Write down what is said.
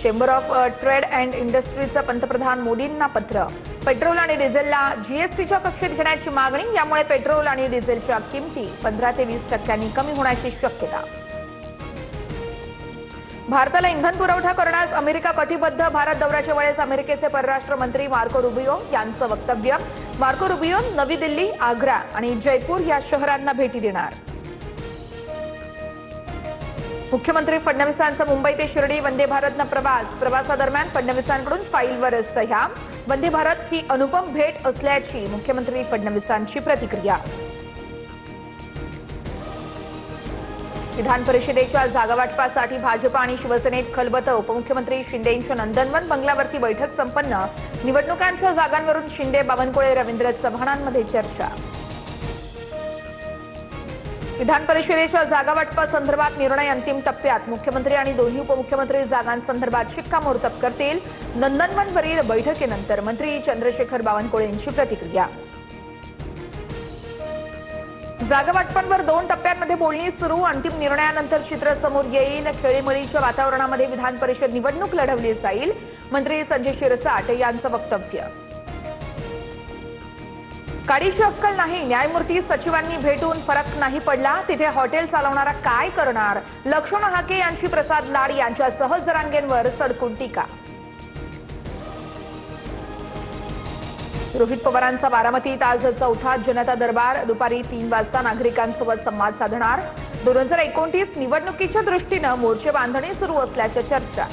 Chamber of trade and इंडस्ट्रीचं पंतप्रधान मोदींना पत्र. पेट्रोल आणि डिझेलला जीएसटीच्या कक्षेत घेण्याची मागणी. यामुळे पेट्रोल आणि डिझेलच्या किमती 15 ते 20% कमी होण्याची शक्यता. भारताला इंधन पुरवठा करण्यास अमेरिका कटिबद्ध. भारत दौऱ्याच्या वेळेस अमेरिकेचे परराष्ट्र मंत्री मार्को रुबियो यांचं वक्तव्य. मार्को रुबियो नवी दिल्ली, आग्रा आणि जयपूर या शहरांना भेटी देणार. मुख्यमंत्री फडणवीसांचा मुंबई ते शिर्डी वंदे भारतनं प्रवास. प्रवासादरम्यान फडणवीसांकडून फाईलवर सह्या. वंदे भारत ही अनुपम भेट असल्याची मुख्यमंत्री फडणवीसांची प्रतिक्रिया. विधान परिषदेच्या जागावाटपासाठी भाजप आणि शिवसेनेत खलबतं. उपमुख्यमंत्री शिंदेंच्या नंदनवन बंगल्यावरती बैठक संपन्न. निवडणुकांच्या जागांवरून शिंदे, बावनकुळे, रवींद्र चव्हाणांमध्ये चर्चा. विधान परिषदेच्या जागावाटपासंदर्भात निर्णय अंतिम टप्प्यात. मुख्यमंत्री आणि दोन्ही उपमुख्यमंत्री जागांसंदर्भात शिक्कामोर्तब करतील. नंदनवनवरील बैठकीनंतर मंत्री चंद्रशेखर बावनकुळेंची प्रतिक्रिया. जागावाटपांवर 2 टप्प्यांमध्ये बोलणी सुरू. अंतिम निर्णयानंतर चित्र समोर येईल. खेळीमेळीच्या वातावरणामध्ये विधान परिषद निवडणूक लढवली जाईल. मंत्री संजय शिरसाट यांचं वक्तव्य. काडीची अक्कल नाही. न्यायमूर्ती सचिवांनी भेटून फरक नाही पडला. तिथे हॉटेल चालवणारा काय करणार? लक्ष्मण हाके यांची प्रसाद लाड यांच्यासह जरांगेंवर सडकून टीका. रोहित पवारांचा बारामतीत आज चौथा जनता दरबार. दुपारी 3 वाजता नागरिकांसोबत संवाद साधणार. 2029 निवडणुकीच्या दृष्टीनं मोर्चे बांधणी सुरू असल्याच्या चर्चा.